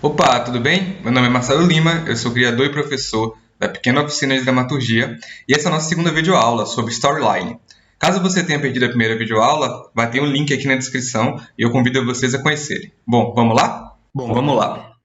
Opa, tudo bem? Meu nome é Marcelo Lima, eu sou criador e professor da Pequena Oficina de Dramaturgia e essa é a nossa segunda videoaula sobre Storyline. Caso você tenha perdido a primeira videoaula, vai ter um link aqui na descrição e eu convido vocês a conhecerem. Bom, vamos lá? Bom, vamos lá.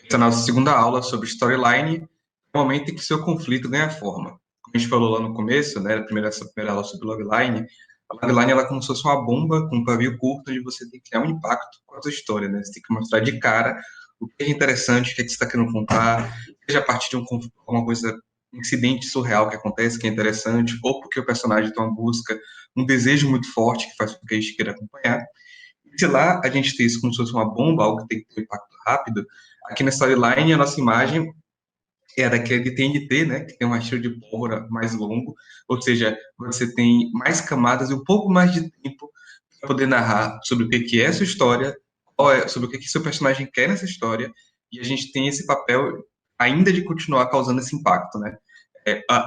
Essa é a nossa segunda aula sobre Storyline, é o momento em que seu conflito ganha forma. Como a gente falou lá no começo, né, essa primeira aula sobre logline, a logline ela é como se fosse uma bomba com um pavio curto onde você tem que criar um impacto com a sua história, né? Você tem que mostrar de cara o que é interessante, o que, é que você está querendo contar, seja a partir de uma coisa, um incidente surreal que acontece, que é interessante, ou porque o personagem tem uma busca, um desejo muito forte que faz com que a gente queira acompanhar. Se lá a gente tem isso como se fosse uma bomba, algo que tem que ter um impacto rápido, aqui na storyline a nossa imagem é daquele TNT, né, que tem um rastro de pólvora mais longo, ou seja, você tem mais camadas e um pouco mais de tempo para poder narrar sobre o que é a sua história, sobre o que seu personagem quer nessa história, e a gente tem esse papel ainda de continuar causando esse impacto, né?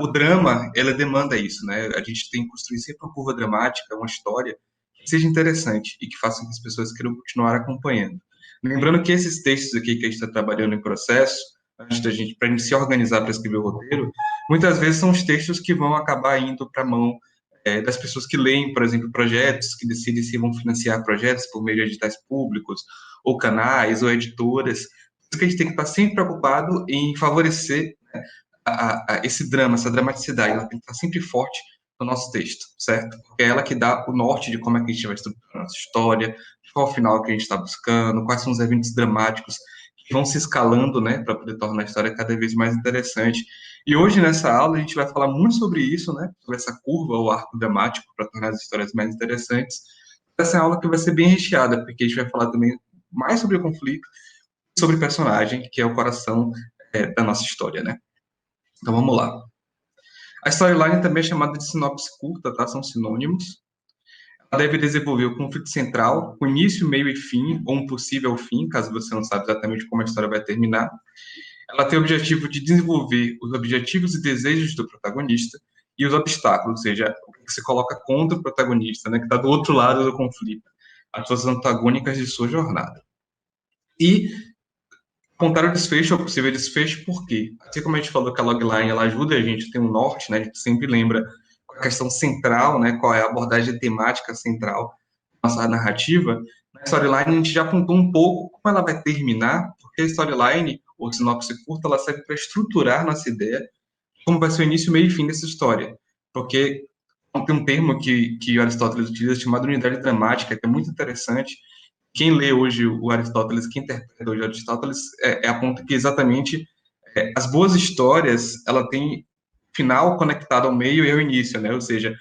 O drama, ela demanda isso, né? A gente tem que construir sempre uma curva dramática, uma história que seja interessante e que faça com que as pessoas queiram continuar acompanhando. Lembrando que esses textos aqui que a gente está trabalhando em processo, antes da gente, para a gente se organizar para escrever o roteiro, muitas vezes são os textos que vão acabar indo para a mão das pessoas que leem, por exemplo, projetos, que decidem se vão financiar projetos por meio de editais públicos, ou canais, ou editoras. Por isso que a gente tem que estar sempre preocupado em favorecer esse drama, essa dramaticidade, ela tem que estar sempre forte no nosso texto, certo? Porque é ela que dá o norte de como é que a gente vai estruturar a nossa história, qual o final que a gente está buscando, quais são os eventos dramáticos que vão se escalando, né, para poder tornar a história cada vez mais interessante. E hoje, nessa aula, a gente vai falar muito sobre isso, né, sobre essa curva, o arco dramático, para tornar as histórias mais interessantes. Essa é uma aula que vai ser bem recheada, porque a gente vai falar também mais sobre o conflito, sobre o personagem, que é o coração da nossa história, né? Então vamos lá. A storyline também é chamada de sinopse curta, tá? São sinônimos. Ela deve desenvolver o conflito central, com início, meio e fim, ou um possível fim, caso você não saiba exatamente como a história vai terminar. Ela tem o objetivo de desenvolver os objetivos e desejos do protagonista e os obstáculos, ou seja, o que você coloca contra o protagonista, né, que está do outro lado do conflito, as suas antagônicas de sua jornada. E contar o desfecho, ou possível desfecho, por quê? Assim como a gente falou que a logline ela ajuda a gente a ter um norte, né? A gente sempre lembra a questão central, né? Qual é a abordagem temática central da nossa narrativa. Na storyline a gente já apontou um pouco como ela vai terminar, porque a storyline, ou sinopse curta, ela serve para estruturar nossa ideia, como vai ser o início, meio e fim dessa história. Porque tem um termo que Aristóteles utiliza chamado unidade dramática, que é muito interessante. Quem lê hoje o Aristóteles, quem interpreta hoje o Aristóteles, aponta que exatamente as boas histórias, ela tem final conectado ao meio e ao início, né? Ou seja,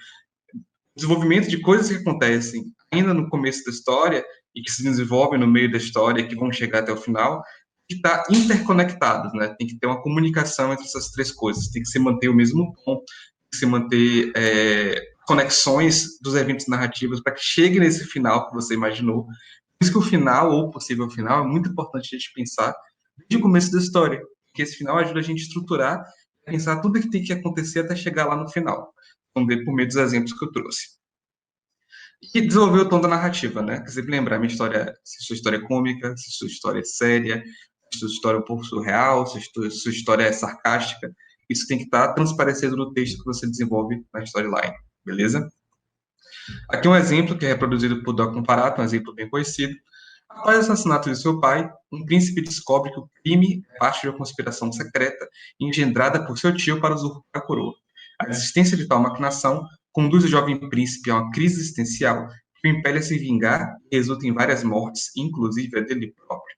o desenvolvimento de coisas que acontecem ainda no começo da história e que se desenvolvem no meio da história, que vão chegar até o final, que está interconectados, né? Tem que ter uma comunicação entre essas três coisas, tem que se manter o mesmo tom, tem que se manter conexões dos eventos narrativos para que chegue nesse final que você imaginou. Por isso que o final, ou possível final, é muito importante a gente pensar desde o começo da história, porque esse final ajuda a gente a estruturar, pensar tudo o que tem que acontecer até chegar lá no final. Vamos ver por meio dos exemplos que eu trouxe. E desenvolver o tom da narrativa, né? Sempre lembrar minha história, se sua história é cômica, se sua história é séria, se sua história é um pouco surreal, se sua história é sarcástica. Isso tem que estar transparecendo no texto que você desenvolve na storyline, beleza? Aqui um exemplo que é reproduzido por Doc Comparato, um exemplo bem conhecido. Após o assassinato de seu pai, um príncipe descobre que o crime é parte de uma conspiração secreta engendrada por seu tio para usurpar a coroa. A existência de tal maquinação conduz o jovem príncipe a uma crise existencial que o impele a se vingar e resulta em várias mortes, inclusive a dele próprio.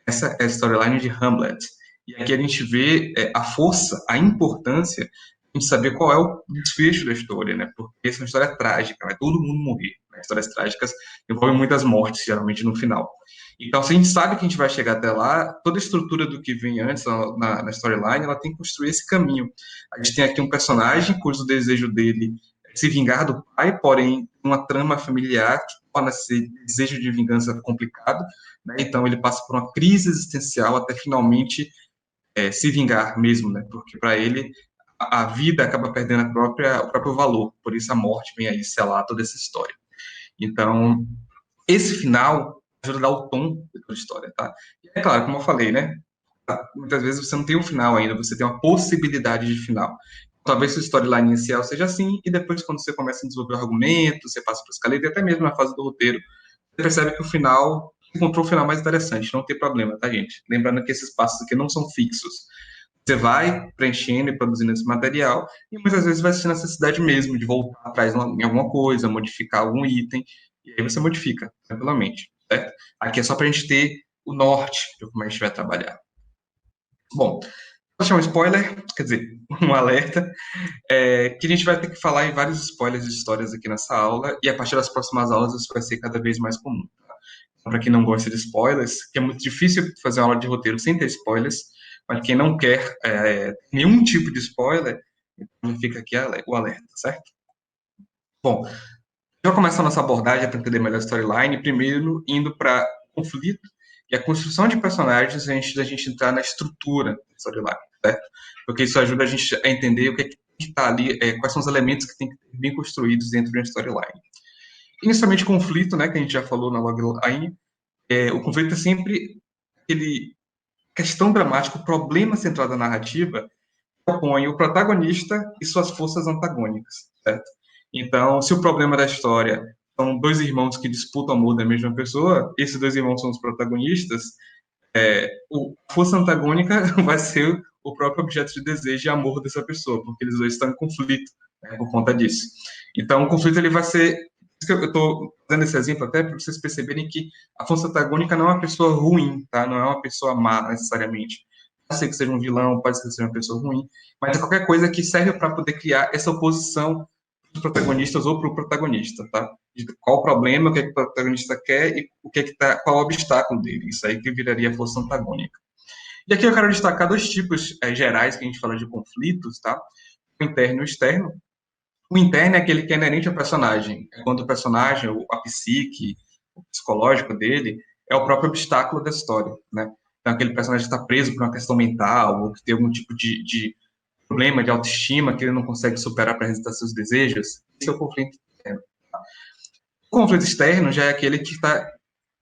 Essa é a storyline de Hamlet. E aqui a gente vê a força, a importância de saber qual é o desfecho da história, né? Porque essa é uma história trágica, vai todo mundo morrer. Né? Histórias trágicas envolvem muitas mortes, geralmente no final. Então, se a gente sabe que a gente vai chegar até lá, toda a estrutura do que vem antes na storyline, ela tem que construir esse caminho. A gente tem aqui um personagem cujo desejo dele é se vingar do pai, porém, uma trama familiar que torna esse desejo de vingança complicado, né? Então, ele passa por uma crise existencial até finalmente se vingar mesmo, né? Porque para ele a vida acaba perdendo o próprio valor, por isso a morte vem aí selar toda essa história. Então, esse final ajuda a dar o tom de toda a história, tá? E é claro, como eu falei, né? Muitas vezes você não tem um final ainda, você tem uma possibilidade de final. Talvez sua storyline inicial seja assim, e depois, quando você começa a desenvolver o argumento, você passa para a escaleta, e até mesmo na fase do roteiro, você percebe que o final encontrou o final mais interessante. Não tem problema, tá, gente? Lembrando que esses passos aqui não são fixos. Você vai preenchendo e produzindo esse material, e muitas vezes vai ser necessidade mesmo de voltar atrás em alguma coisa, modificar algum item, e aí você modifica tranquilamente, certo? Aqui é só para a gente ter o norte de como a gente vai trabalhar. Bom, vou deixar um spoiler, quer dizer, um alerta, que a gente vai ter que falar em vários spoilers de histórias aqui nessa aula, e a partir das próximas aulas isso vai ser cada vez mais comum. Tá? Então, para quem não gosta de spoilers, que é muito difícil fazer uma aula de roteiro sem ter spoilers, mas quem não quer nenhum tipo de spoiler, então fica aqui o alerta, certo? Bom, já começa a nossa abordagem para entender melhor a storyline, primeiro indo para conflito e a construção de personagens antes da gente entrar na estrutura da storyline, certo? Porque isso ajuda a gente a entender o que está ali, quais são os elementos que tem que ser bem construídos dentro de uma storyline. Inicialmente, conflito, né, que a gente já falou na logline, o conflito é sempre aquele questão dramática, o problema central da narrativa que opõe o protagonista e suas forças antagônicas, certo? Então, se o problema da história são dois irmãos que disputam o amor da mesma pessoa, esses dois irmãos são os protagonistas, a força antagônica vai ser o próprio objeto de desejo e amor dessa pessoa, porque eles dois estão em conflito, né, por conta disso. Então, o conflito ele vai ser. Eu estou dando esse exemplo até para vocês perceberem que a força antagônica não é uma pessoa ruim, tá? Não é uma pessoa má necessariamente. Pode ser que seja um vilão, pode ser que seja uma pessoa ruim, mas é qualquer coisa que serve para poder criar essa oposição dos protagonistas ou para o protagonista, tá? De qual o problema, o que, é que o protagonista quer e o que é que tá, qual é o obstáculo dele. Isso aí que viraria a força antagônica. E aqui eu quero destacar dois tipos gerais que a gente fala de conflitos, tá? O interno e o externo. O interno é aquele que é inerente ao personagem. É quando o personagem, a psique, o psicológico dele, é o próprio obstáculo da história, né? Então, aquele personagem está preso por uma questão mental, ou que tem algum tipo de problema de autoestima que ele não consegue superar para realizar seus desejos. Esse é o conflito interno. O conflito externo já é aquele que está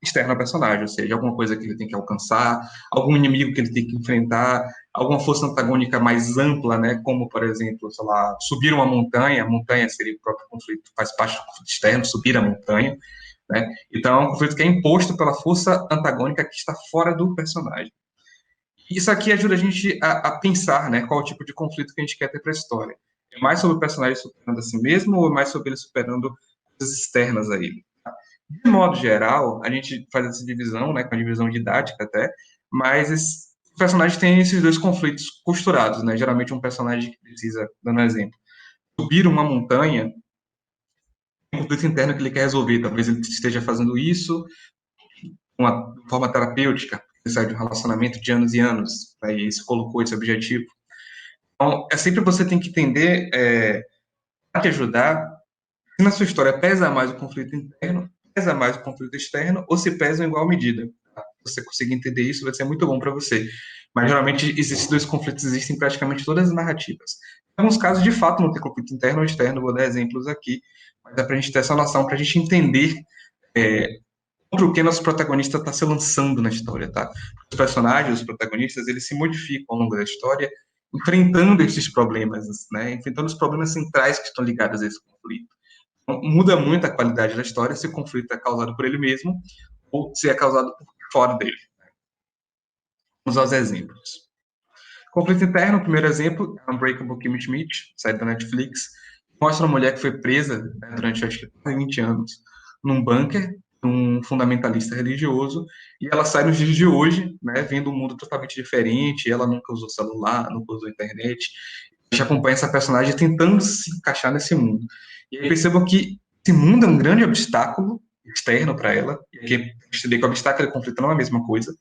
externo ao personagem, ou seja, alguma coisa que ele tem que alcançar, algum inimigo que ele tem que enfrentar, alguma força antagônica mais ampla, né, como, por exemplo, sei lá, subir uma montanha, a montanha seria o próprio conflito, faz parte do conflito externo, subir a montanha, né, então é um conflito que é imposto pela força antagônica que está fora do personagem. Isso aqui ajuda a gente a pensar, né, qual o tipo de conflito que a gente quer ter para a história. É mais sobre o personagem superando a si mesmo ou é mais sobre ele superando coisas externas a ele? De modo geral, a gente faz essa divisão, né, com a divisão didática até, mas os personagens têm esses dois conflitos costurados, né? Geralmente um personagem que precisa, dando um exemplo, subir uma montanha, um conflito interno que ele quer resolver. Talvez ele esteja fazendo isso de uma forma terapêutica, ele sai de um relacionamento de anos e anos, né, e se colocou esse objetivo. Então, é sempre você tem que entender, para te ajudar, se na sua história pesa mais o conflito interno, pesa mais o conflito externo, ou se pesa em igual medida. Tá? Se você conseguir entender isso, vai ser muito bom para você. Mas geralmente esses dois conflitos existem em praticamente todas as narrativas. Em alguns casos, de fato, não tem conflito interno ou externo, vou dar exemplos aqui, mas é para a gente ter essa noção, para a gente entender contra o que nosso protagonista está se lançando na história, tá? Os personagens, os protagonistas, eles se modificam ao longo da história, enfrentando esses problemas, né? Enfrentando os problemas centrais que estão ligados a esse conflito. Então, muda muito a qualidade da história se o conflito é causado por ele mesmo ou se é causado por fora dele. Vamos aos exemplos. Conflito interno, o primeiro exemplo, é Unbreakable Kimmy Schmidt, série da Netflix, mostra uma mulher que foi presa, né, durante acho que 20 anos num bunker, um fundamentalista religioso, e ela sai nos dias de hoje, né, vendo um mundo totalmente diferente, ela nunca usou celular, nunca usou internet, a gente acompanha essa personagem tentando se encaixar nesse mundo. E aí percebam que esse mundo é um grande obstáculo externo para ela, e aqui a gente entender que o obstáculo e o conflito não é a mesma coisa,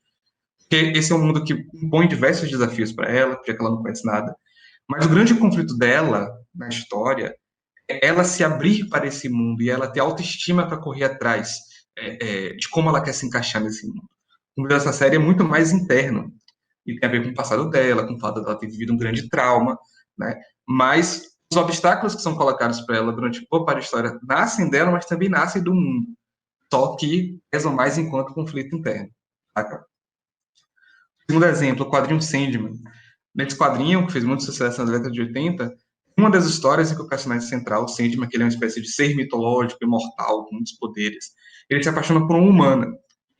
porque esse é um mundo que impõe diversos desafios para ela, já que ela não conhece nada. Mas o grande conflito dela na história é ela se abrir para esse mundo e ela ter autoestima para correr atrás de como ela quer se encaixar nesse mundo. O mundo dessa série é muito mais interno e tem a ver com o passado dela, com o fato dela ter vivido um grande trauma, né? Mas os obstáculos que são colocados para ela durante boa parte da história nascem dela, mas também nascem do mundo. só que pesam mais enquanto conflito interno. Saca? Segundo exemplo, o quadrinho Sandman. Nesse quadrinho, que fez muito sucesso na década de 80, uma das histórias em que o personagem central, o Sandman, que ele é uma espécie de ser mitológico, imortal, com muitos poderes, ele se apaixona por uma humana.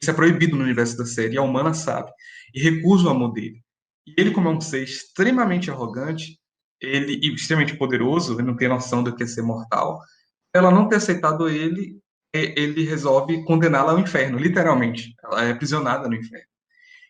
Isso é proibido no universo da série, e a humana sabe, e recusa o amor dele. E ele, como é um ser extremamente arrogante, e extremamente poderoso, ele não tem noção do que é ser mortal, ela não ter aceitado ele, ele resolve condená-la ao inferno, literalmente. Ela é aprisionada no inferno.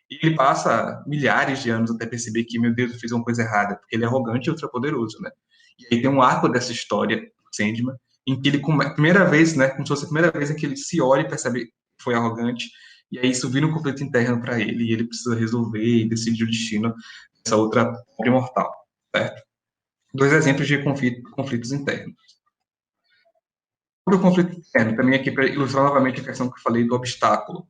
E ele passa milhares de anos até perceber que, meu Deus, eu fiz uma coisa errada, porque ele é arrogante e ultrapoderoso, né? E aí tem um arco dessa história, Sandman, em que ele, primeira vez, né, como se fosse a primeira vez em que ele se olha e percebe que foi arrogante, e aí isso vira um conflito interno para ele, e ele precisa resolver e decidir o destino dessa outra pobre mortal, certo? Dois exemplos de conflitos internos. Sobre o conflito interno, também aqui para ilustrar novamente a questão que eu falei do obstáculo.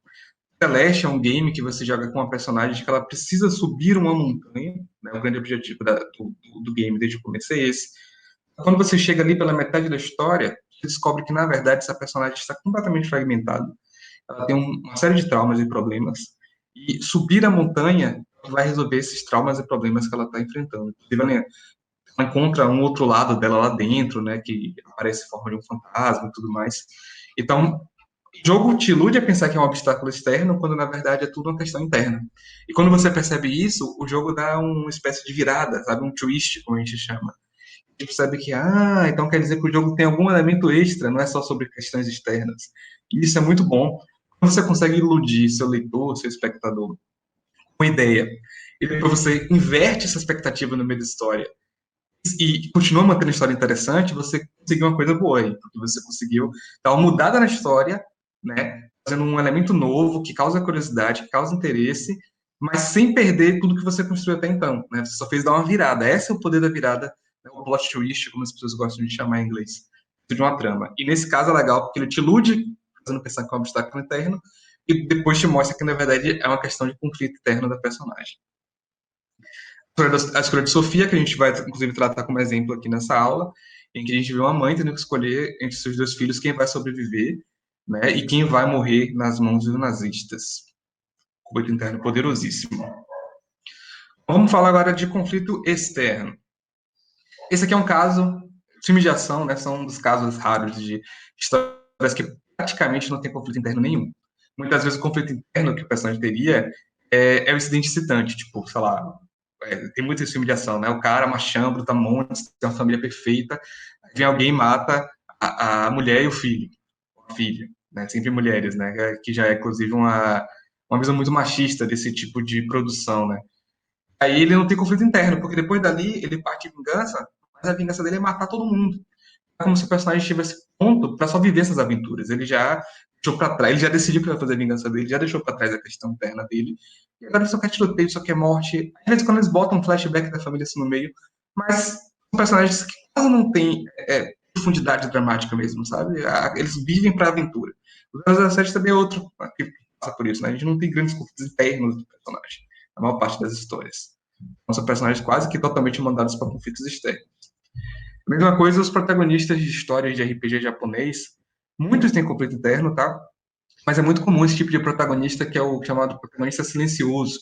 Celeste é um game que você joga com uma personagem que ela precisa subir uma montanha, né? O grande objetivo do game desde o começo é esse. Quando você chega ali pela metade da história, você descobre que, na verdade, essa personagem está completamente fragmentada. Ela tem uma série de traumas e problemas. E subir a montanha vai resolver esses traumas e problemas que ela está enfrentando. Inclusive, ela encontra um outro lado dela lá dentro, né? Que aparece em forma de um fantasma e tudo mais. Então, o jogo te ilude a pensar que é um obstáculo externo, quando na verdade é tudo uma questão interna. E quando você percebe isso, o jogo dá uma espécie de virada, sabe? Um twist, como a gente chama. A gente percebe que, então quer dizer que o jogo tem algum elemento extra, não é só sobre questões externas. E isso é muito bom. Quando você consegue iludir seu leitor, seu espectador, com uma ideia, e depois você inverte essa expectativa no meio da história, e continua mantendo a história interessante, você conseguiu uma coisa boa aí, porque você conseguiu dar uma mudada na história, né, fazendo um elemento novo que causa curiosidade, que causa interesse, mas sem perder tudo que você construiu até então, né? Você só fez dar uma virada. Esse é o poder da virada, né, o plot twist, como as pessoas gostam de chamar em inglês, de uma trama. E nesse caso é legal porque ele te ilude, fazendo pensar que é um obstáculo interno, e depois te mostra que na verdade é uma questão de conflito interno da personagem. A escolha de Sofia, que a gente vai, inclusive, tratar como exemplo aqui nessa aula, em que a gente vê uma mãe tendo que escolher entre seus dois filhos quem vai sobreviver, né, e quem vai morrer nas mãos dos nazistas. Conflito interno poderosíssimo. Vamos falar agora de conflito externo. Esse aqui é um caso, filmes de ação, né, são um dos casos raros de histórias que praticamente não tem conflito interno nenhum. Muitas vezes o conflito interno que o personagem teria é o incidente excitante, tipo, sei lá, tem muito esse filme de ação, né? O cara, machão, tá monte, tem uma família perfeita, vem alguém e mata a mulher e o filho, a filha, né? Sempre mulheres, né? Que já é, inclusive, uma visão muito machista desse tipo de produção, né? Aí ele não tem conflito interno, porque depois dali ele parte de vingança, mas a vingança dele é matar todo mundo. É como se o personagem tivesse pronto para só viver essas aventuras. Ele já deixou para trás, ele já decidiu que vai fazer a vingança dele, já deixou para trás a questão interna dele. E agora ele só quer tiroteio, só quer morte. Às vezes, quando eles botam um flashback da família assim no meio, mas são personagens que quase não têm profundidade dramática mesmo, sabe? Eles vivem para a aventura. O 007 também é outro que passa por isso, né? A gente não tem grandes conflitos internos do personagem, a maior parte das histórias. Então, são personagens quase que totalmente mandados para conflitos externos. A mesma coisa os protagonistas de histórias de RPG japonês. Muitos têm conflito interno, tá? Mas é muito comum esse tipo de protagonista que é o chamado protagonista silencioso.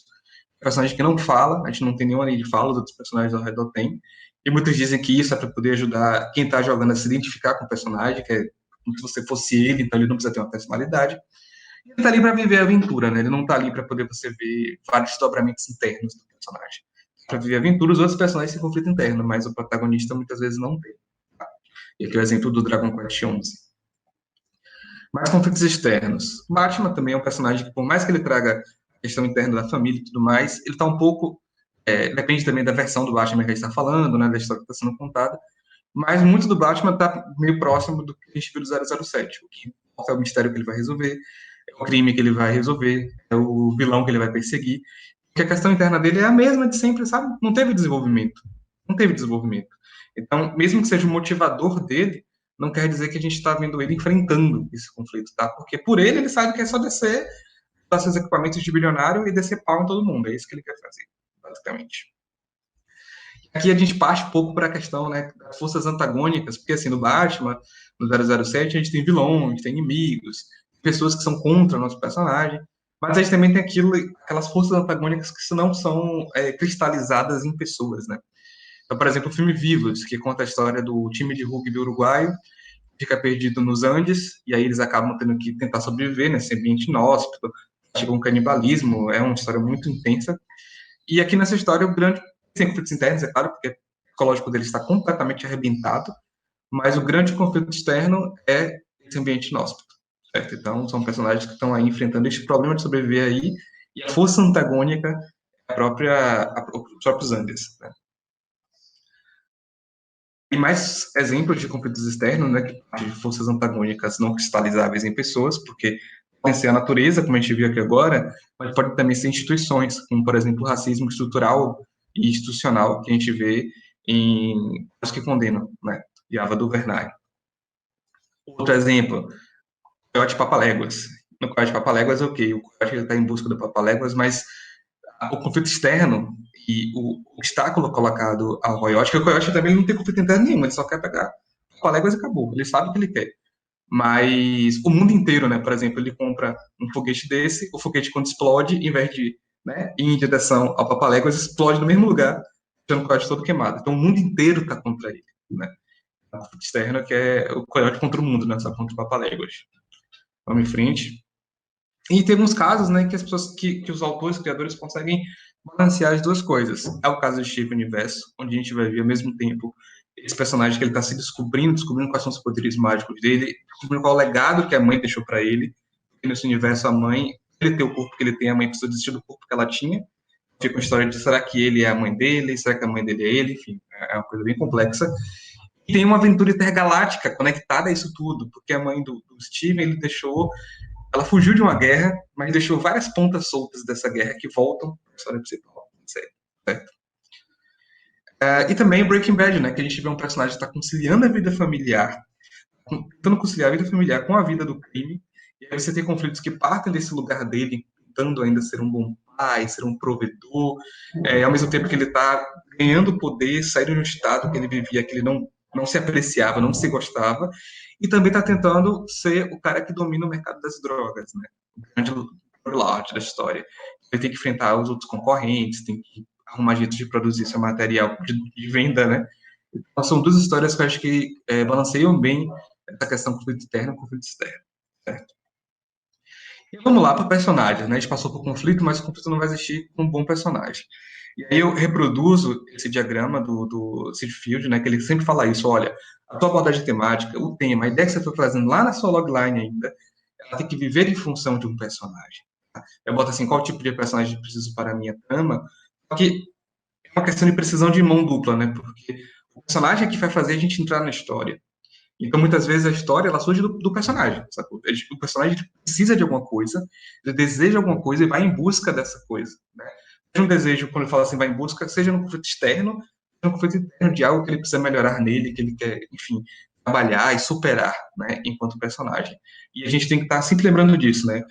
Personagem que não fala, a gente não tem nenhuma linha de fala, os outros personagens ao redor têm. E muitos dizem que isso é para poder ajudar quem está jogando a se identificar com o personagem, que é como se você fosse ele, então ele não precisa ter uma personalidade. E ele está ali para viver a aventura, né? Ele não está ali para poder você ver vários desdobramentos internos do personagem. Para viver a aventura, os outros personagens têm conflito interno, mas o protagonista muitas vezes não tem. Tá? E aqui é o exemplo do Dragon Quest XI. Mais conflitos externos. Batman também é um personagem que, por mais que ele traga a questão interna da família e tudo mais, ele está um pouco. Depende também da versão do Batman que a gente está falando, né, da história que está sendo contada, mas muito do Batman está meio próximo do que a gente viu do 007. O que importa é o mistério que ele vai resolver, é o crime que ele vai resolver, é o vilão que ele vai perseguir. Porque a questão interna dele é a mesma de sempre, sabe? Não teve desenvolvimento. Não teve desenvolvimento. Então, mesmo que seja o motivador dele, não quer dizer que a gente está vendo ele enfrentando esse conflito, tá? Porque por ele sabe que é só descer, dar seus equipamentos de bilionário e descer pau em todo mundo. É isso que ele quer fazer, basicamente. Aqui a gente parte um pouco para a questão, né, das forças antagônicas, porque assim, no Batman, no 007, a gente tem vilões, tem inimigos, pessoas que são contra o nosso personagem, mas a gente também tem aquelas forças antagônicas que não são cristalizadas em pessoas, né? Então, por exemplo, o filme Vivos, que conta a história do time de rugby uruguaio, fica perdido nos Andes, e aí eles acabam tendo que tentar sobreviver nesse ambiente inóspito, chega um canibalismo, é uma história muito intensa. E aqui nessa história, o grande, sem conflitos internos, é claro, porque o psicológico dele está completamente arrebentado, mas o grande conflito externo é esse ambiente inóspito, certo? Então, são personagens que estão aí enfrentando esse problema de sobreviver aí, e a força antagônica é os próprios Andes, né? E mais exemplos de conflitos externos, né, de forças antagônicas não cristalizáveis em pessoas, porque podem ser a natureza, como a gente viu aqui agora, mas pode também ser instituições, como, por exemplo, o racismo estrutural e institucional, que a gente vê em Os que Condenam, né, de Ava DuVernay. Outro exemplo, o Coyote Papaléguas. No Coyote Papaléguas, ok, o Coyote está em busca do Papaléguas, mas o conflito externo e o obstáculo colocado ao Coyote, que o Coyote também não tem conflito interno nenhum, ele só quer pegar Papaléguas e acabou, ele sabe o que ele quer. Mas o mundo inteiro, né, por exemplo, ele compra um foguete desse, o foguete quando explode, em vez de, né, ir em direção ao Papaléguas, explode no mesmo lugar, deixando o Coyote todo queimado. Então o mundo inteiro está contra ele, né? O conflito externo que é o Coyote contra o mundo, né, só contra o Papaléguas. Vamos em frente. E tem alguns casos, né, que as pessoas, que os autores, criadores conseguem balancear as duas coisas. É o caso de Steven Universo, onde a gente vai ver ao mesmo tempo esse personagem que ele está se descobrindo quais são os poderes mágicos dele, descobrindo qual é o legado que a mãe deixou para ele. E nesse universo, a mãe, ele tem o corpo que ele tem, a mãe precisa desistir do corpo que ela tinha. Fica uma história de será que ele é a mãe dele, será que a mãe dele é ele, enfim, é uma coisa bem complexa. E tem uma aventura intergaláctica conectada a isso tudo, porque a mãe do Steven, ele deixou, ela fugiu de uma guerra, mas deixou várias pontas soltas dessa guerra que voltam para a história principal, certo? E também Breaking Bad, né, que a gente vê um personagem que está conciliando a vida familiar, tentando conciliar a vida familiar com a vida do crime, e aí você tem conflitos que partem desse lugar dele, tentando ainda ser um bom pai, ser um provedor, ao mesmo tempo que ele está ganhando poder, saindo de um estado que ele vivia, que ele não se apreciava, não se gostava, e também está tentando ser o cara que domina o mercado das drogas, né? O grande lord da história. Ele tem que enfrentar os outros concorrentes, tem que arrumar jeito de produzir seu material de venda, né? Então, são duas histórias que eu acho que balanceiam bem essa questão conflito interno e conflito externo, certo? E vamos lá para personagens, né? A gente passou por conflito, mas o conflito não vai existir com um bom personagem. E aí eu reproduzo esse diagrama do Sid Field, né? Que ele sempre fala isso, olha, a tua abordagem temática, o tema, a ideia que você está trazendo lá na sua logline ainda, ela tem que viver em função de um personagem. Tá? Eu boto assim, qual tipo de personagem eu preciso para a minha trama? Porque é uma questão de precisão de mão dupla, né? Porque o personagem é que vai fazer a gente entrar na história. Então, muitas vezes, a história ela surge do personagem. Sacou? O personagem precisa de alguma coisa, ele deseja alguma coisa e vai em busca dessa coisa. Né? Seja um desejo, quando ele fala assim, vai em busca, seja no conflito externo, seja no conflito interno de algo que ele precisa melhorar nele, que ele quer, enfim, trabalhar e superar, né, enquanto personagem. E a gente tem que estar sempre lembrando disso, né?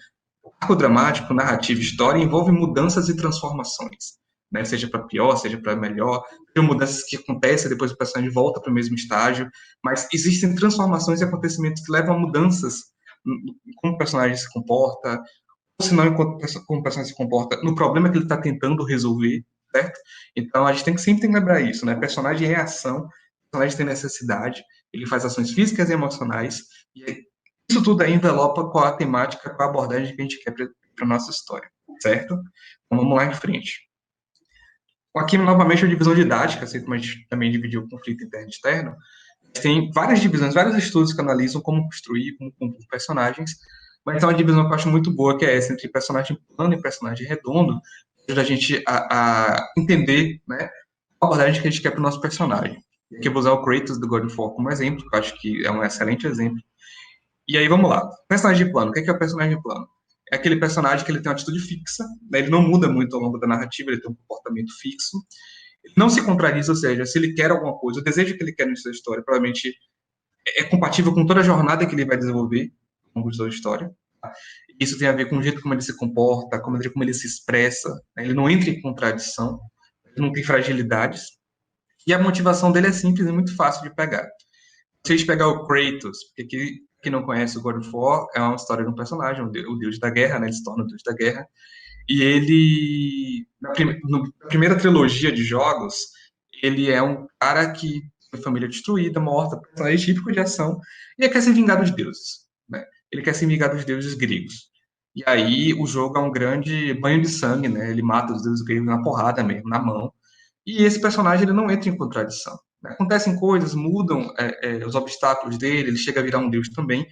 O arco dramático, narrativa, história envolve mudanças e transformações, né? Seja para pior, seja para melhor. Tem mudanças que acontecem depois o personagem volta para o mesmo estágio, mas existem transformações e acontecimentos que levam a mudanças em como o personagem se comporta, ou se não, como o personagem se comporta no problema que ele está tentando resolver, certo? Então a gente sempre tem que lembrar isso, né? Personagem é ação, personagem tem necessidade, ele faz ações físicas e emocionais, e isso tudo aí envelopa qual a temática, qual a abordagem que a gente quer para a nossa história, certo? Então vamos lá em frente. Aqui, novamente, a divisão didática, assim como a gente também dividiu o conflito interno e externo, tem várias divisões, vários estudos que analisam como construir, como compor personagens, mas tem uma divisão que eu acho muito boa, que é essa entre personagem plano e personagem redondo, que ajuda a gente a entender, né, a abordagem que a gente quer para o nosso personagem. Aqui eu vou usar o Kratos do God of War como exemplo, que eu acho que é um excelente exemplo. E aí, vamos lá. Personagem plano. O que é o personagem plano? É aquele personagem que ele tem uma atitude fixa, né? Ele não muda muito ao longo da narrativa, ele tem um comportamento fixo. Ele não se contradiz, ou seja, se ele quer alguma coisa, o desejo que ele quer nessa história provavelmente é compatível com toda a jornada que ele vai desenvolver ao longo de toda a história. Isso tem a ver com o jeito como ele se comporta, como ele se expressa. Né? Ele não entra em contradição, ele não tem fragilidades. E a motivação dele é simples e muito fácil de pegar. Se a gente pegar o Kratos, porque Quem não conhece o God of War, é uma história de um personagem, o deus da guerra, né? Ele se torna o deus da guerra. E ele, na primeira trilogia de jogos, ele é um cara que tem família destruída, morta, personagem típico de ação, e ele quer se vingar dos deuses, né? Ele quer se vingar dos deuses gregos. E aí o jogo é um grande banho de sangue, né? Ele mata os deuses gregos na porrada mesmo, na mão. E esse personagem ele não entra em contradição. Acontecem coisas, mudam os obstáculos dele, ele chega a virar um deus também,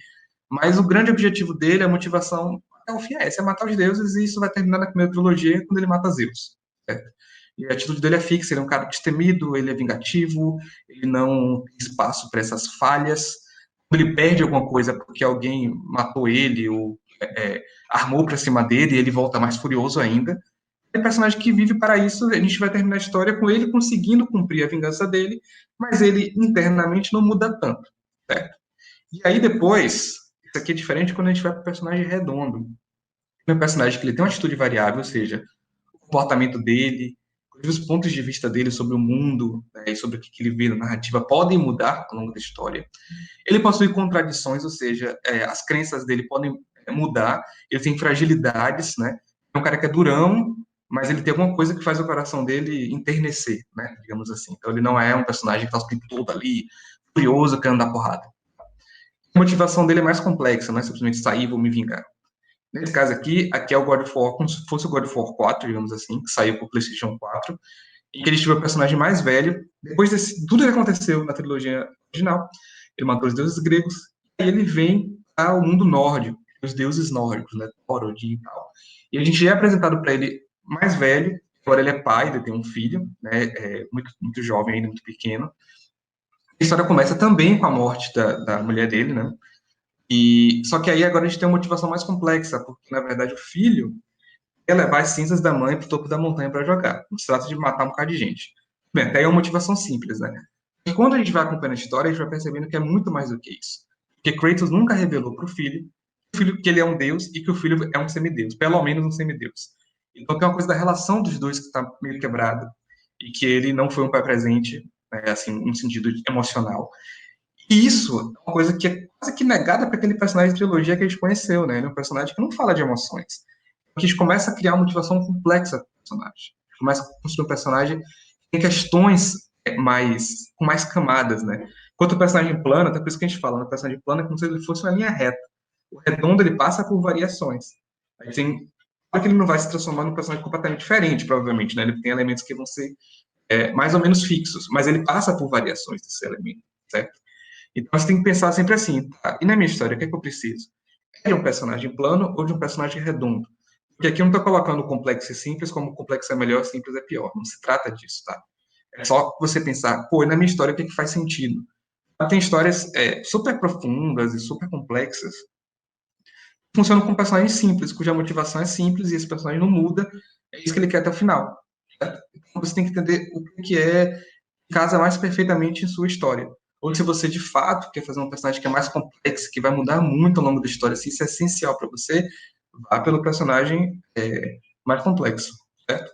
mas o grande objetivo dele, a motivação é o fim, é essa, é matar os deuses, e isso vai terminar na primeira trilogia, quando ele mata Zeus. Certo? E a atitude dele é fixa, ele é um cara destemido, ele é vingativo, ele não tem espaço para essas falhas. Quando ele perde alguma coisa porque alguém matou ele ou armou para cima dele, ele volta mais furioso ainda. É um personagem que vive para isso, a gente vai terminar a história com ele conseguindo cumprir a vingança dele, mas ele internamente não muda tanto. Certo? E aí depois, isso aqui é diferente quando a gente vai para o personagem redondo. É um personagem que ele tem uma atitude variável, ou seja, o comportamento dele, os pontos de vista dele sobre o mundo, né, e sobre o que ele vê na narrativa podem mudar ao longo da história. Ele possui contradições, ou seja, as crenças dele podem mudar, ele tem fragilidades, né? É um cara que é durão, mas ele tem alguma coisa que faz o coração dele enternecer, né? Digamos assim. Então ele não é um personagem que está o tempo todo ali, furioso, querendo dar porrada. A motivação dele é mais complexa, não é simplesmente sair e vou me vingar. Nesse caso aqui é o God of War, como se fosse o God of War 4, digamos assim, que saiu para o PlayStation 4, em que ele tive o personagem mais velho. Depois de tudo que aconteceu na trilogia original, ele matou os deuses gregos, e ele vem ao mundo nórdico, os deuses nórdicos, né, Thor, Odin e tal. E a gente já é apresentado para ele mais velho, agora ele é pai, ele tem um filho, né, muito jovem ainda, muito pequeno. A história começa também com a morte da mulher dele, né? E só que aí agora a gente tem uma motivação mais complexa, porque na verdade o filho quer levar as cinzas da mãe para o topo da montanha para jogar. Não se trata de matar um bocado de gente. Bem, até aí é uma motivação simples, né? E quando a gente vai acompanhando a história, a gente vai percebendo que é muito mais do que isso. Porque Kratos nunca revelou para o filho que ele é um deus e que o filho é um semideus, pelo menos um semideus. Então tem uma coisa da relação dos dois que está meio quebrada e que ele não foi um pai presente, né, assim, no sentido emocional. E isso é uma coisa que é quase que negada para aquele personagem de trilogia que a gente conheceu, né? Ele é um personagem que não fala de emoções. A gente começa a criar uma motivação complexa para o personagem. A gente começa a construir um personagem que tem questões com mais camadas, né? Enquanto o personagem plano, até por isso que a gente fala, o personagem plano é como se ele fosse uma linha reta. O redondo, ele passa por variações. Aí tem... Claro que ele não vai se transformar num personagem completamente diferente, provavelmente, né? Ele tem elementos que vão ser mais ou menos fixos, mas ele passa por variações desse elemento, certo? Então você tem que pensar sempre assim, tá? E na minha história, o que é que eu preciso? É de um personagem plano ou de um personagem redondo? Porque aqui eu não estou colocando complexo e simples como complexo é melhor, simples é pior. Não se trata disso, tá? É só você pensar, pô, e na minha história o que é que faz sentido? Tem histórias super profundas e super complexas que funcionam com personagens simples, cuja motivação é simples e esse personagem não muda, é isso que ele quer até o final. Certo? Então você tem que entender o que casa mais perfeitamente em sua história. Ou se você de fato quer fazer um personagem que é mais complexo, que vai mudar muito ao longo da história, se isso é essencial para você, vá pelo personagem mais complexo, certo?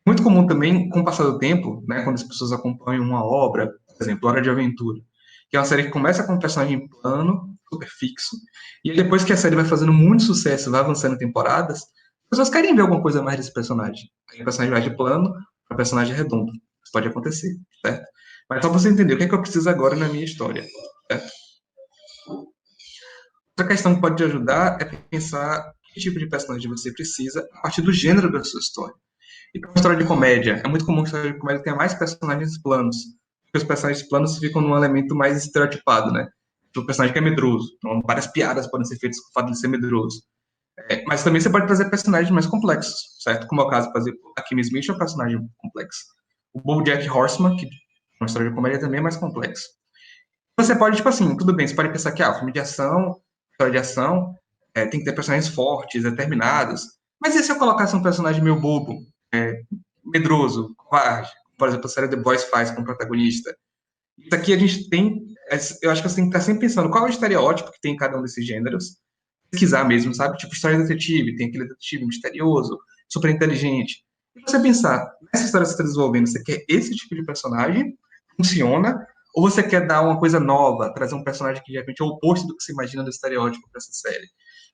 Muito comum também, com o passar do tempo, né, quando as pessoas acompanham uma obra, por exemplo, Hora de Aventura, que é uma série que começa com um personagem plano, super fixo, e depois que a série vai fazendo muito sucesso, vai avançando em temporadas, as pessoas querem ver alguma coisa mais desse personagem. Aí o personagem vai de plano para personagem redondo. Isso pode acontecer, certo? Mas só para você entender o que é que eu preciso agora na minha história, certo? Outra questão que pode te ajudar é pensar que tipo de personagem você precisa a partir do gênero da sua história. Então, uma história de comédia. É muito comum que a história de comédia tenha mais personagens planos. Porque os personagens planos ficam num elemento mais estereotipado, né? O personagem que é medroso. Então, várias piadas podem ser feitas com o fato de ser medroso. Mas também você pode trazer personagens mais complexos, certo? Como é o caso, por exemplo, a Kimmy Smith é um personagem complexo. O BoJack Horseman, que é uma história de comédia, também é mais complexo. Você pode, tipo assim, tudo bem, você pode pensar que, filme de ação, história de ação, tem que ter personagens fortes, determinados. Mas e se eu colocasse um personagem meio bobo, medroso, covarde, por exemplo, a série The Boys faz com o protagonista? Isso aqui a gente tem, eu acho que você tem que estar sempre pensando qual é o estereótipo que tem em cada um desses gêneros, pesquisar mesmo, sabe? Tipo, história de detetive, tem aquele detetive misterioso, super inteligente. E você pensar, nessa história que você está desenvolvendo, você quer esse tipo de personagem? Funciona? Ou você quer dar uma coisa nova, trazer um personagem que de repente é o oposto do que se imagina do estereótipo para essa série?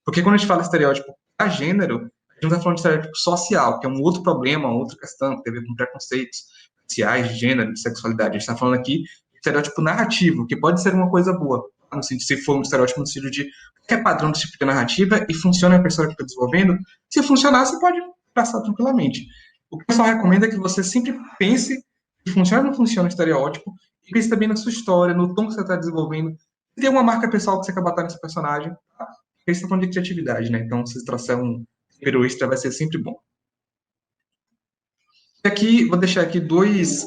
Porque quando a gente fala estereótipo a gênero, a gente não está falando de estereótipo social, que é um outro problema, uma outra questão, que tem a ver com preconceitos raciais, de gênero, de sexualidade. A gente está falando aqui de estereótipo narrativo, que pode ser uma coisa boa, no sentido, se for um estereótipo no sentido de que é padrão desse tipo de narrativa e funciona a pessoa que está desenvolvendo, se funcionar, você pode passar tranquilamente. O que eu só recomendo é que você sempre pense se funciona ou não funciona o estereótipo, e pense também na sua história, no tom que você está desenvolvendo. Se tem uma marca pessoal que você quer botar nesse personagem, tá? Porque você está falando de criatividade, né? Então, se trouxer um tempero extra, vai ser sempre bom. E aqui, vou deixar aqui dois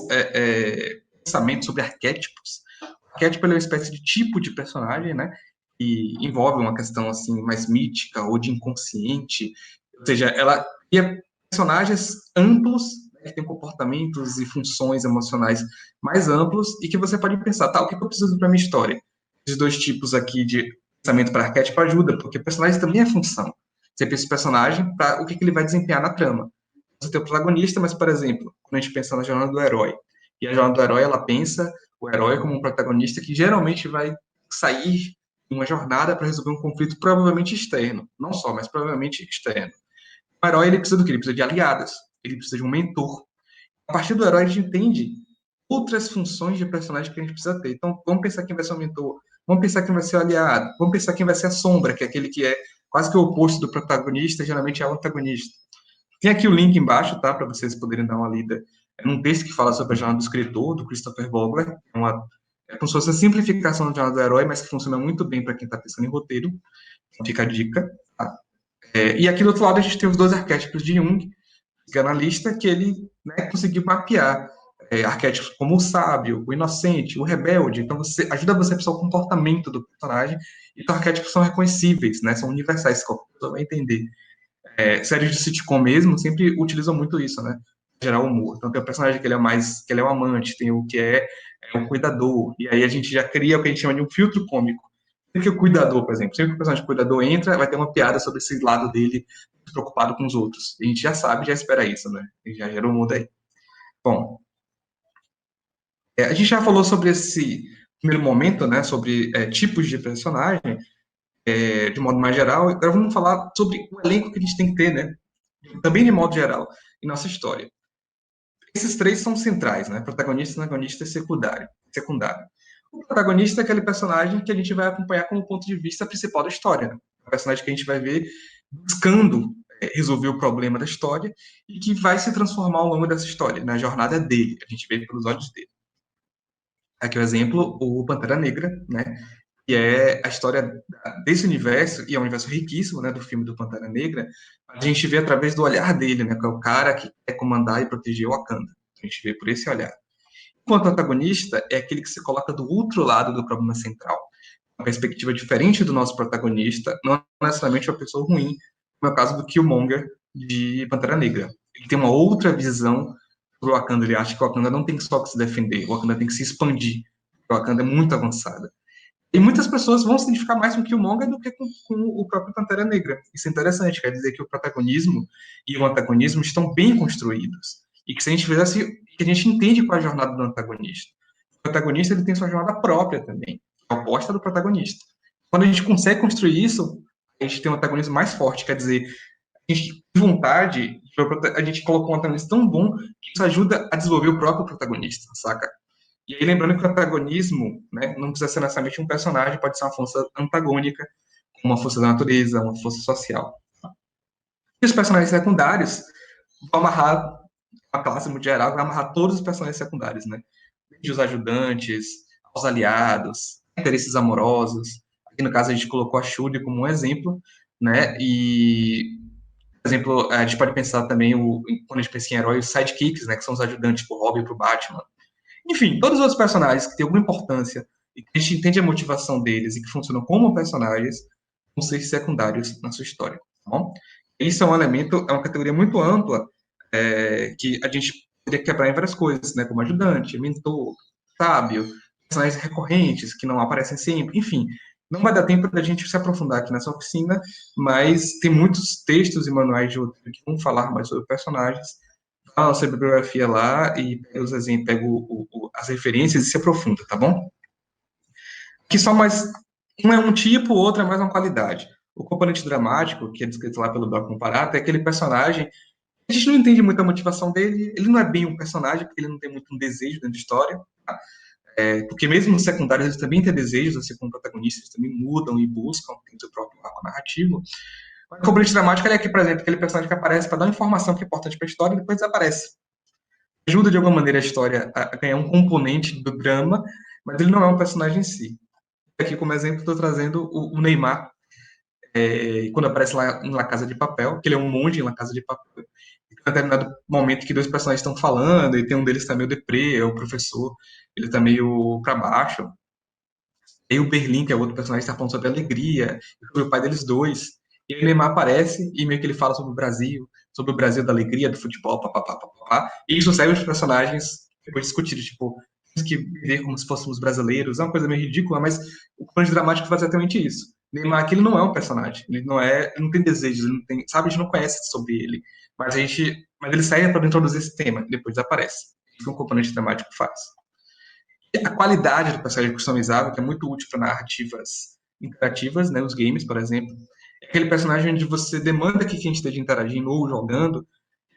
pensamentos sobre arquétipos. O arquétipo é uma espécie de tipo de personagem, né? E envolve uma questão assim mais mítica ou de inconsciente, ou seja, ela cria personagens amplos, né, que têm comportamentos e funções emocionais mais amplos e que você pode pensar, tá, o que eu preciso para minha história? Esses dois tipos aqui de pensamento para arquétipo ajuda, porque personagem também é função. Você pensa o personagem para o que ele vai desempenhar na trama. Você tem o protagonista, mas, por exemplo, quando a gente pensa na jornada do herói, e a jornada do herói, ela pensa o herói como um protagonista que geralmente vai sair em uma jornada para resolver um conflito provavelmente externo. Não só, mas provavelmente externo. O herói, ele precisa do quê? Ele precisa de aliados. Ele precisa de um mentor. A partir do herói, a gente entende outras funções de personagem que a gente precisa ter. Então, vamos pensar quem vai ser o mentor. Vamos pensar quem vai ser o aliado. Vamos pensar quem vai ser a sombra, que é aquele que é quase que o oposto do protagonista, geralmente é o antagonista. Tem aqui o link embaixo, tá? Para vocês poderem dar uma lida. É um texto que fala sobre a jornada do escritor, do Christopher Vogler. É como se fosse a simplificação da jornada do herói, mas que funciona muito bem para quem está pensando em roteiro. Então fica a dica. Tá? E aqui do outro lado a gente tem os dois arquétipos de Jung, psicanalista, que ele, né, conseguiu mapear arquétipos como o sábio, o inocente, o rebelde. Então ajuda você a pensar o comportamento do personagem. E os arquétipos são reconhecíveis, né? São universais, qualquer pessoa vai entender. Séries de sitcom mesmo sempre utilizam muito isso, né? Gerar humor. Então tem o personagem que ele é mais, que ele é o amante, tem o que é o cuidador, e aí a gente já cria o que a gente chama de um filtro cômico. Sempre que o cuidador, por exemplo, sempre que o personagem cuidador entra, vai ter uma piada sobre esse lado dele preocupado com os outros. A gente já sabe, já espera isso, né? E já gera humor daí. Bom, a gente já falou sobre esse primeiro momento, né? Sobre tipos de personagem, de modo mais geral. Agora vamos falar sobre o elenco que a gente tem que ter, né? Também de modo geral, em nossa história. Esses três são centrais, né? Protagonista, antagonista e secundário. O protagonista é aquele personagem que a gente vai acompanhar como ponto de vista principal da história. Né? O personagem que a gente vai ver buscando resolver o problema da história e que vai se transformar ao longo dessa história, na jornada dele. A gente vê pelos olhos dele. Aqui o exemplo, o Pantera Negra, né? Que é a história desse universo, e é um universo riquíssimo, né, do filme do Pantera Negra, a gente vê através do olhar dele, né, que é o cara que quer comandar e proteger o Wakanda. A gente vê por esse olhar. Enquanto antagonista, é aquele que se coloca do outro lado do problema central. Uma perspectiva diferente do nosso protagonista, não necessariamente uma pessoa ruim, como é o caso do Killmonger de Pantera Negra. Ele tem uma outra visão pro Wakanda, ele acha que o Wakanda não tem só que se defender, o Wakanda tem que se expandir. O Wakanda é muito avançado. E muitas pessoas vão se identificar mais com o Killmonger do que com o próprio Pantera Negra. Isso é interessante, quer dizer que o protagonismo e o antagonismo estão bem construídos. E que se a gente fizesse, que a gente entende qual é a jornada do antagonista. O protagonista ele tem sua jornada própria também, é oposta do protagonista. Quando a gente consegue construir isso, a gente tem um antagonismo mais forte, quer dizer, a gente tem vontade, a gente colocou um antagonista tão bom que isso ajuda a desenvolver o próprio protagonista, saca? E aí, lembrando que o antagonismo, né, não precisa ser necessariamente um personagem, pode ser uma força antagônica, uma força da natureza, uma força social. E os personagens secundários vão amarrar a classe muito geral, vai amarrar todos os personagens secundários, né? Desde os ajudantes, aos aliados, interesses amorosos. Aqui no caso a gente colocou a Shuri como um exemplo, né? E, por exemplo, a gente pode pensar também, quando a gente pensa em heróis, os sidekicks, né? Que são os ajudantes pro Robin e pro Batman. Enfim, todos os outros personagens que têm alguma importância e que a gente entende a motivação deles e que funcionam como personagens vão ser secundários na sua história, tá bom? Isso é um elemento, é uma categoria muito ampla que a gente poderia quebrar em várias coisas, né? Como ajudante, mentor, sábio, personagens recorrentes que não aparecem sempre, enfim. Não vai dar tempo da gente se aprofundar aqui nessa oficina, mas tem muitos textos e manuais de roteiro que vão falar mais sobre personagens. Dá a nossa bibliografia lá e pega os exemplos, pega as referências e se aprofunda, tá bom? Aqui só mais, um é um tipo, o outro é mais uma qualidade. O componente dramático, que é descrito lá pelo Bloco Comparato, é aquele personagem, a gente não entende muito a motivação dele, ele não é bem um personagem, porque ele não tem muito um desejo dentro da história, tá? Porque mesmo nos secundários eles também têm desejos, assim como protagonistas, eles também mudam e buscam, tem seu próprio arco narrativo. Mas o componente dramático ele é aqui, por exemplo, aquele personagem que aparece para dar uma informação que é importante para a história e depois desaparece. Ajuda de alguma maneira a história a ganhar um componente do drama, mas ele não é um personagem em si. Aqui, como exemplo, estou trazendo o Neymar, quando aparece lá em La Casa de Papel, que ele é um monge em La Casa de Papel. E tem um determinado momento que dois personagens estão falando, e tem um deles que está meio deprê, é o professor, ele está meio para baixo. E o Berlim, que é outro personagem, está falando sobre alegria, sobre o pai deles dois. E aí o Neymar aparece e meio que ele fala sobre o Brasil da alegria, do futebol, papapá, papapá. E isso serve os personagens depois discutiram, tipo, temos que viver como se fôssemos brasileiros. É uma coisa meio ridícula, mas o plano dramático faz exatamente isso. Neymar aqui ele não é um personagem, ele não tem desejos, ele não tem, sabe, a gente não conhece sobre ele, mas ele serve para introduzir esse tema, e depois aparece. Isso que um componente dramático faz. A qualidade do personagem customizável, que é muito útil para narrativas interativas, né, os games, por exemplo, é aquele personagem onde você demanda que quem esteja interagindo ou jogando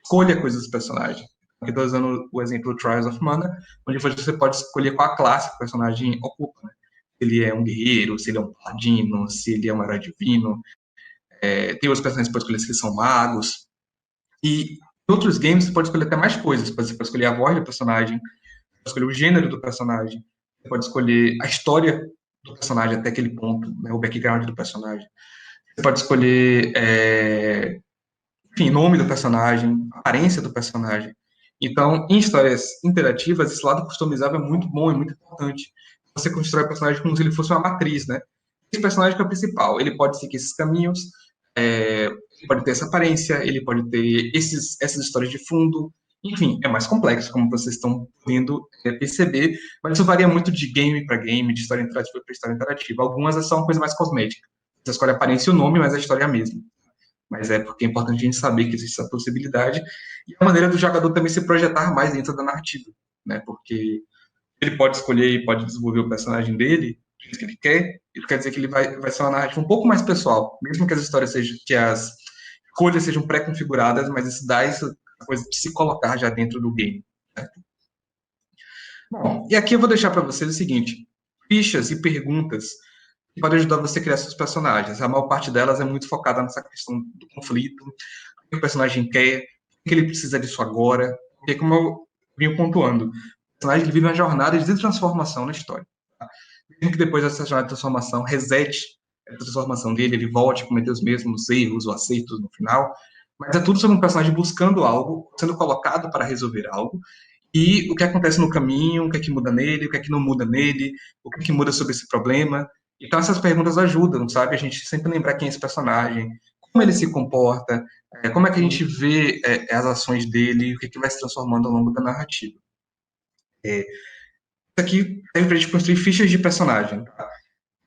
escolha coisas dos personagens. Aqui estou usando o exemplo do Trials of Mana, onde você pode escolher qual a classe que o personagem ocupa. Né? Se ele é um guerreiro, se ele é um paladino, se ele é um herói divino. Tem outros personagens que você pode escolher se eles são magos. E em outros games você pode escolher até mais coisas. Você pode escolher a voz do personagem, escolher o gênero do personagem, você pode escolher a história do personagem até aquele ponto, né, o background do personagem. Você pode escolher, enfim, nome do personagem, aparência do personagem. Então, em histórias interativas, esse lado customizável é muito bom e muito importante. Você constrói o personagem como se ele fosse uma matriz, né? Esse personagem que é o principal, ele pode seguir esses caminhos, ele pode ter essa aparência, ele pode ter essas histórias de fundo, enfim, é mais complexo, como vocês estão podendo perceber, mas isso varia muito de game para game, de história interativa para história interativa. Algumas são uma coisa mais cosmética. Você escolhe a aparência e o nome, mas a história é a mesma. Mas é porque é importante a gente saber que existe essa possibilidade e a maneira do jogador também se projetar mais dentro da narrativa, né? Porque ele pode escolher e pode desenvolver o personagem dele do jeito que ele quer, isso quer dizer que ele vai ser uma narrativa um pouco mais pessoal, mesmo que as histórias sejam, que as escolhas sejam pré-configuradas, mas isso dá essa coisa de se colocar já dentro do game. Certo? Bom, e aqui eu vou deixar para vocês o seguinte: fichas e perguntas que podem ajudar você a criar seus personagens. A maior parte delas é muito focada nessa questão do conflito, o que o personagem quer, o que ele precisa disso agora, porque como eu vim pontuando, o personagem vive uma jornada de transformação na história. Tá? Mesmo que depois dessa jornada de transformação resete a transformação dele, ele volte a cometer os mesmos erros ou acertos no final, mas é tudo sobre um personagem buscando algo, sendo colocado para resolver algo, e o que acontece no caminho, o que é que muda nele, o que é que não muda nele, o que é que muda sobre esse problema. Então essas perguntas ajudam, sabe? A gente sempre lembrar quem é esse personagem, como ele se comporta, como é que a gente vê as ações dele, o que é que vai se transformando ao longo da narrativa. Isso aqui serve para a gente construir fichas de personagem. Tá?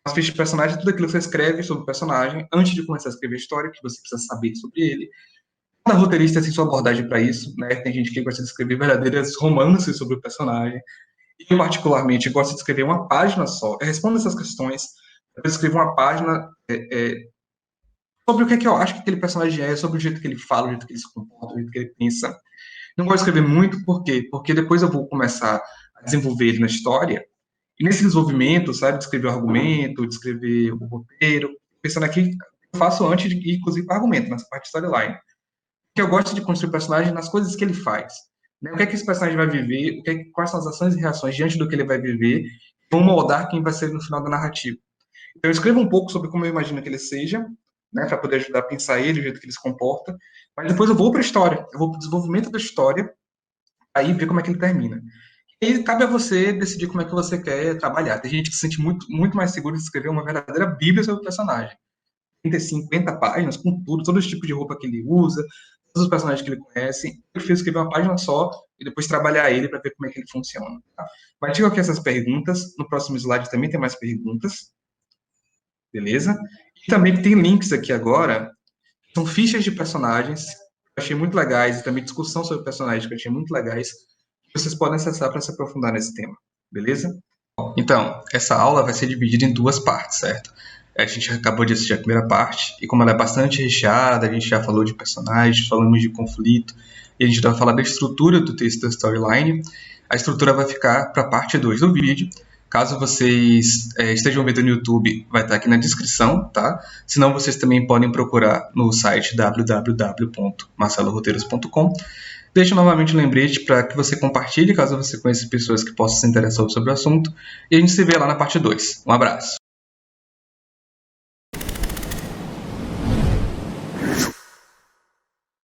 As fichas de personagem é tudo aquilo que você escreve sobre o personagem antes de começar a escrever a história, que você precisa saber sobre ele. Cada roteirista tem sua abordagem para isso, né? Tem gente que gosta de escrever verdadeiras romances sobre o personagem. Eu, particularmente, gosto de escrever uma página só. Eu respondo essas questões, eu escrevo uma página sobre o que é que eu acho que aquele personagem é, sobre o jeito que ele fala, o jeito que ele se comporta, o jeito que ele pensa. Não gosto de escrever muito, por quê? Porque depois eu vou começar a desenvolver ele na história, e nesse desenvolvimento, sabe, de escrever o argumento, de escrever o roteiro, pensando aqui, eu faço antes de ir, inclusive, para o argumento, nessa parte de storyline. Porque eu gosto de construir o personagem nas coisas que ele faz. Né? O que é que esse personagem vai viver, quais são as ações e reações diante do que ele vai viver, vão moldar quem vai ser no final da narrativa. Então, eu escrevo um pouco sobre como eu imagino que ele seja, né, para poder ajudar a pensar ele, o jeito que ele se comporta, mas depois eu vou para a história, eu vou para o desenvolvimento da história, aí ver como é que ele termina. E cabe a você decidir como é que você quer trabalhar. Tem gente que se sente muito, muito mais seguro de escrever uma verdadeira bíblia sobre o personagem. 30, 50 páginas, com tudo, todo esse tipo de roupa que ele usa, todos os personagens que ele conhece. Eu prefiro escrever uma página só e depois trabalhar ele para ver como é que ele funciona. Tá? Mas digo aqui essas perguntas. No próximo slide também tem mais perguntas. Beleza? E também tem links aqui agora. São fichas de personagens achei muito legais, e também discussão sobre personagens que eu achei muito legais, que vocês podem acessar para se aprofundar nesse tema, beleza? Então, essa aula vai ser dividida em duas partes, certo? A gente acabou de assistir a primeira parte, e como ela é bastante recheada, a gente já falou de personagens, falamos de conflito, e a gente vai falar da estrutura do texto da storyline. A estrutura vai ficar para a parte 2 do vídeo. Caso vocês estejam vendo no YouTube, vai estar aqui na descrição, tá? Senão vocês também podem procurar no site www.marceloroteiros.com. Deixo novamente um lembrete para que você compartilhe, caso você conheça pessoas que possam se interessar sobre o assunto. E a gente se vê lá na parte 2. Um abraço!